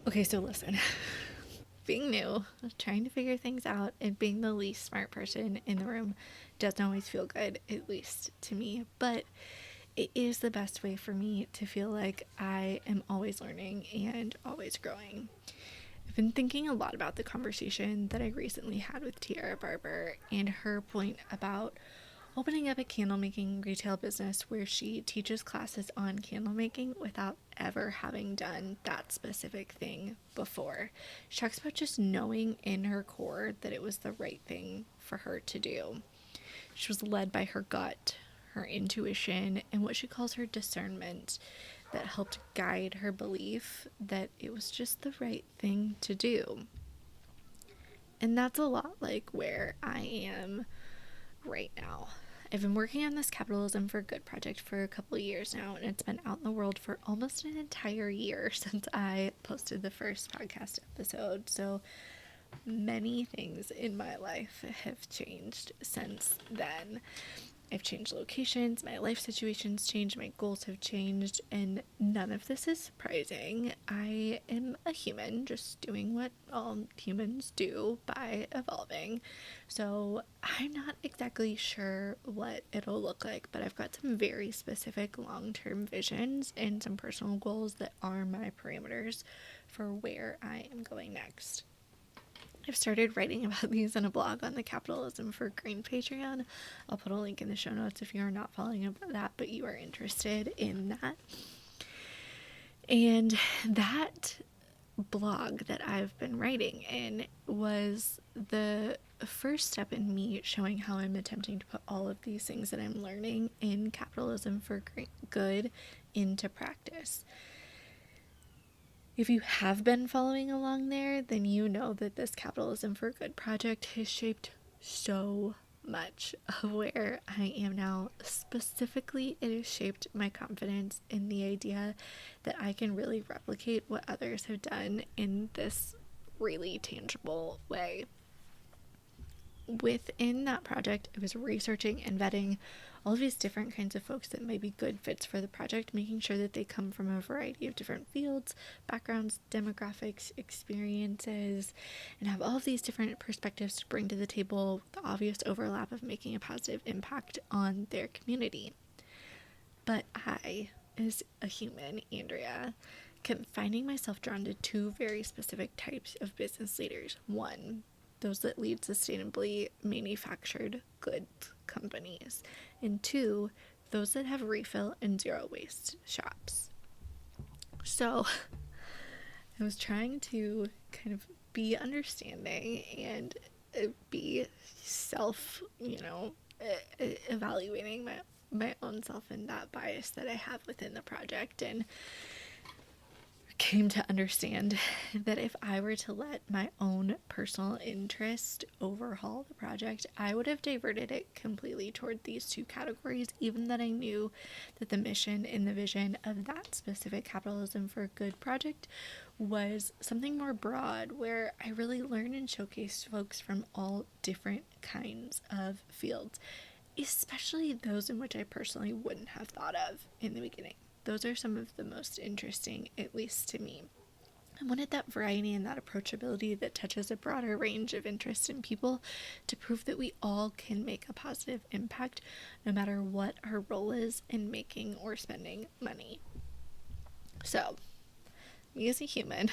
Okay, so listen. Being new, trying to figure things out, and being the least smart person in the room doesn't always feel good, at least to me. But it is the best way for me to feel like I am always learning and always growing. I've been thinking a lot about the conversation that I recently had with Tiara Barber and her point about opening up a candle making retail business where she teaches classes on candle making without ever having done that specific thing before. She talks about just knowing in her core that it was the right thing for her to do. She was led by her gut, her intuition, and what she calls her discernment that helped guide her belief that it was just the right thing to do. And that's a lot like where I am right now. I've been working on this Capitalism for Good project for a couple of years now, and it's been out in the world for almost an entire year since I posted the first podcast episode. So many things in my life have changed since then. I've changed locations, my life situation's changed, my goals have changed, and none of this is surprising. I am a human just doing what all humans do by evolving. So I'm not exactly sure what it'll look like, but I've got some very specific long-term visions and some personal goals that are my parameters for where I am going next. I've started writing about these in a blog on the Capitalism for Green Patreon. I'll put a link in the show notes if you are not following that, but you are interested in that. And that blog that I've been writing in was the first step in me showing how I'm attempting to put all of these things that I'm learning in Capitalism for Good into practice. If you have been following along there, then you know that this Capitalism for Good project has shaped so much of where I am now. Specifically, it has shaped my confidence in the idea that I can really replicate what others have done in this really tangible way. Within that project, I was researching and vetting all of these different kinds of folks that may be good fits for the project, making sure that they come from a variety of different fields, backgrounds, demographics, experiences, and have all of these different perspectives to bring to the table with the obvious overlap of making a positive impact on their community. But I, as a human, Andrea, kept finding myself drawn to two very specific types of business leaders. One, those that lead sustainably manufactured goods companies, and two, those that have refill and zero waste shops. So I was trying to kind of be understanding and be self, evaluating my own self and that bias that I have within the project, and came to understand that if I were to let my own personal interest overhaul the project, I would have diverted it completely toward these two categories, even that I knew that the mission and the vision of that specific Capitalism for Good project was something more broad, where I really learn and showcase folks from all different kinds of fields, especially those in which I personally wouldn't have thought of in the beginning. Those are some of the most interesting, at least to me. I wanted that variety and that approachability that touches a broader range of interests in people to prove that we all can make a positive impact no matter what our role is in making or spending money. So, me as a human,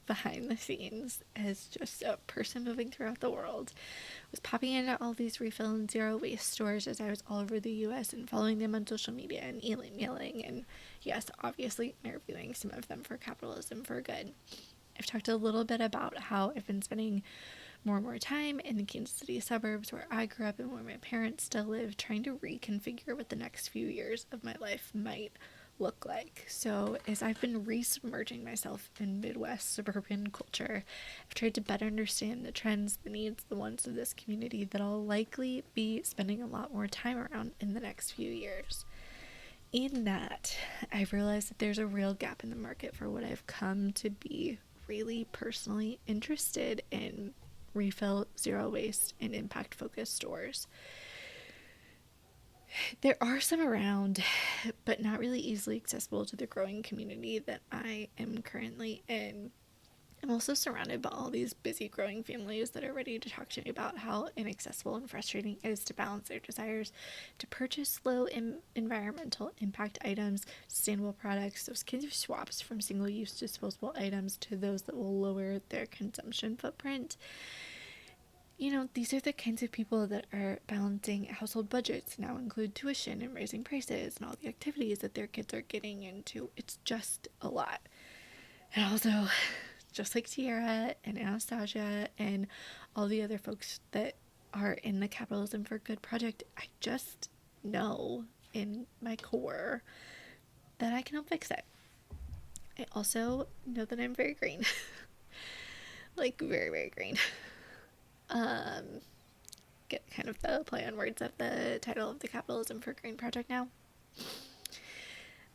behind the scenes, as just a person moving throughout the world, was popping into all these refill and zero waste stores as I was all over the US and following them on social media and emailing and, yes, obviously interviewing some of them for Capitalism for Good. I've talked a little bit about how I've been spending more and more time in the Kansas City suburbs where I grew up and where my parents still live, trying to reconfigure what the next few years of my life might look like. So as I've been re-submerging myself in Midwest suburban culture, I've tried to better understand the trends, the needs, the wants of this community that I'll likely be spending a lot more time around in the next few years. In that, I've realized that there's a real gap in the market for what I've come to be really personally interested in: refill, zero waste, and impact focused stores. There are some around, but not really easily accessible to the growing community that I am currently in. I'm also surrounded by all these busy, growing families that are ready to talk to me about how inaccessible and frustrating it is to balance their desires to purchase low environmental impact items, sustainable products, those kinds of swaps from single use disposable items to those that will lower their consumption footprint. You know, these are the kinds of people that are balancing household budgets, now include tuition and raising prices and all the activities that their kids are getting into. It's just a lot. And also, just like Tiara and Anastasia and all the other folks that are in the Capitalism for Good project, I just know in my core that I can help fix it. I also know that I'm very green. Like, very, very green. Get kind of the play on words of the title of the Capitalism for Green project now.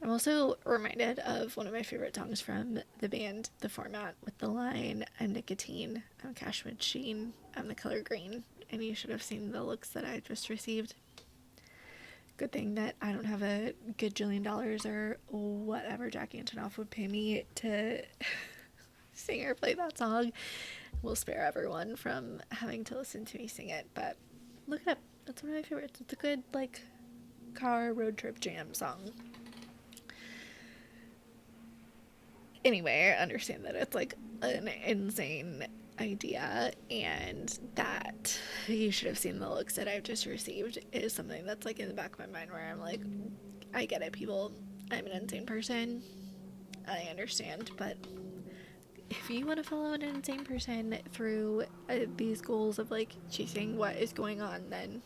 I'm also reminded of one of my favorite songs from the band The Format with the line, I'm nicotine, I'm Cashwood Sheen, I'm the color green, and you should have seen the looks that I just received. Good thing that I don't have a good $1,000,000,000 or whatever Jack Antonoff would pay me to sing or play that song. We'll spare everyone from having to listen to me sing it, but look it up. That's one of my favorites. It's a good, like, car road trip jam song. Anyway, I understand that it's like an insane idea, and that you should have seen the looks that I've just received is something that's like in the back of my mind where I'm like, I get it, people. I'm an insane person. I understand, but if you want to follow an insane person through these goals of like chasing what is going on, then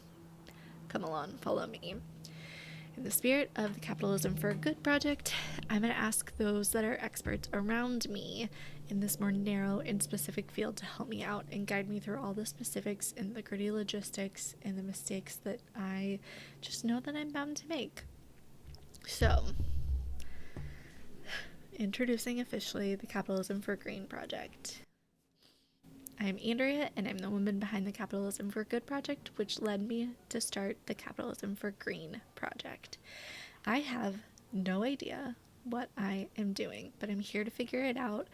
come along, follow me. In the spirit of the Capitalism for Good project, I'm going to ask those that are experts around me in this more narrow and specific field to help me out and guide me through all the specifics and the gritty logistics and the mistakes that I just know that I'm bound to make. So, introducing officially the Capitalism for Green project. I'm Andrea, and I'm the woman behind the Capitalism for Good project, which led me to start the Capitalism for Green project. I have no idea what I am doing, but I'm here to figure it out,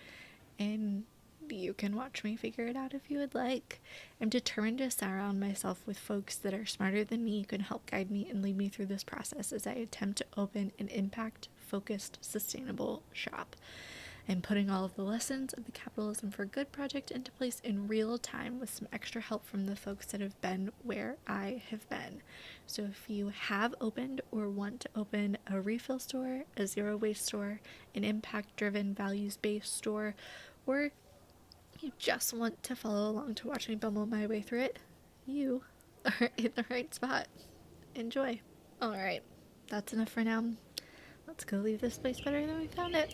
and you can watch me figure it out if you would like. I'm determined to surround myself with folks that are smarter than me, who can help guide me and lead me through this process as I attempt to open an impact-focused, sustainable shop. I'm putting all of the lessons of the Capitalism for Good project into place in real time with some extra help from the folks that have been where I have been. So if you have opened or want to open a refill store, a zero waste store, an impact-driven, values-based store, or you just want to follow along to watch me bumble my way through it, you are in the right spot. Enjoy. Alright, that's enough for now. Let's go leave this place better than we found it.